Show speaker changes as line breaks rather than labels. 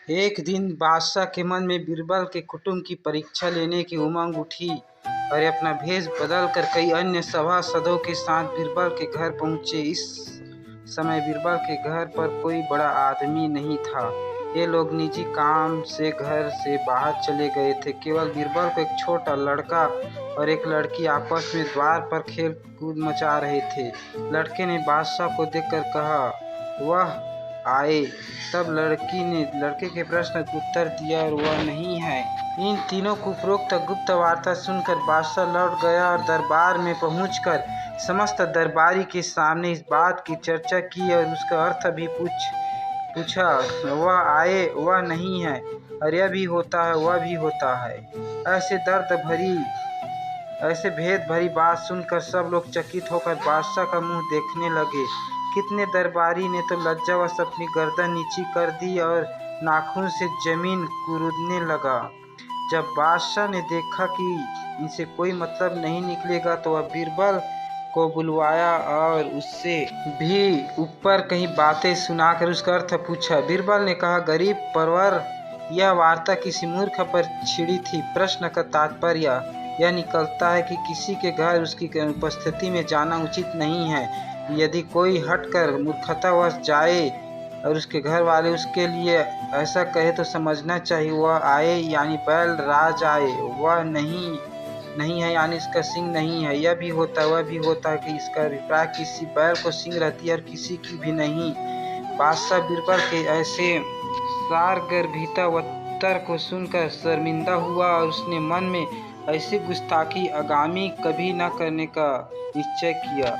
एक दिन बादशाह के मन में बीरबल के कुटुंब की परीक्षा लेने की उमंग उठी और अपना भेष बदलकर कई अन्य सभासदों के साथ बीरबल के घर पहुंचे। इस समय बीरबल के घर पर कोई बड़ा आदमी नहीं था। ये लोग निजी काम से घर से बाहर चले गए थे। केवल बीरबल को एक छोटा लड़का और एक लड़की आपस में द्वार पर खेल कूद मचा रहे थे। लड़के ने बादशाह को देखकर कहा, वह आए। तब लड़की ने लड़के के प्रश्न का उत्तर दिया और वह नहीं है। इन तीनों को उपरोक्त गुप्त वार्ता सुनकर बादशाह लौट गया और दरबार में पहुंचकर समस्त दरबारी के सामने इस बात की चर्चा की और उसका अर्थ भी पूछा। वह आए, वह नहीं है, और यह भी होता है, वह भी होता है। ऐसे भेद भरी बात सुनकर सब लोग चकित होकर बादशाह का मुंह देखने लगे। कितने दरबारी ने तो लज्जावश अपनी गर्दन नीची कर दी और नाखून से जमीन कुरेदने लगा। जब बादशाह ने देखा कि इनसे कोई मतलब नहीं निकलेगा तो वह बीरबल को बुलवाया और उससे भी ऊपर कहीं बातें सुनाकर उसका अर्थ पूछा। बीरबल ने कहा, गरीब परवर, यह वार्ता किसी मूर्ख पर छिड़ी थी। प्रश्न का तात्पर्य यह निकलता है कि किसी के घर उसकी उपस्थिति में जाना उचित नहीं है। यदि कोई हटकर मूर्खतावश जाए और उसके घर वाले उसके लिए ऐसा कहे तो समझना चाहिए वह आए यानी बैल राज आए, वह नहीं है यानी इसका सिंग नहीं है। यह भी होता है, वह भी होता है कि इसका अभिप्राय किसी बैल को सिंग रहती है और किसी की भी नहीं। बादशाह बीरबल के ऐसे सारगर्भिता उत्तर को सुनकर शर्मिंदा हुआ और उसने मन में ऐसी गुस्ताखी आगामी कभी न करने का निश्चय किया।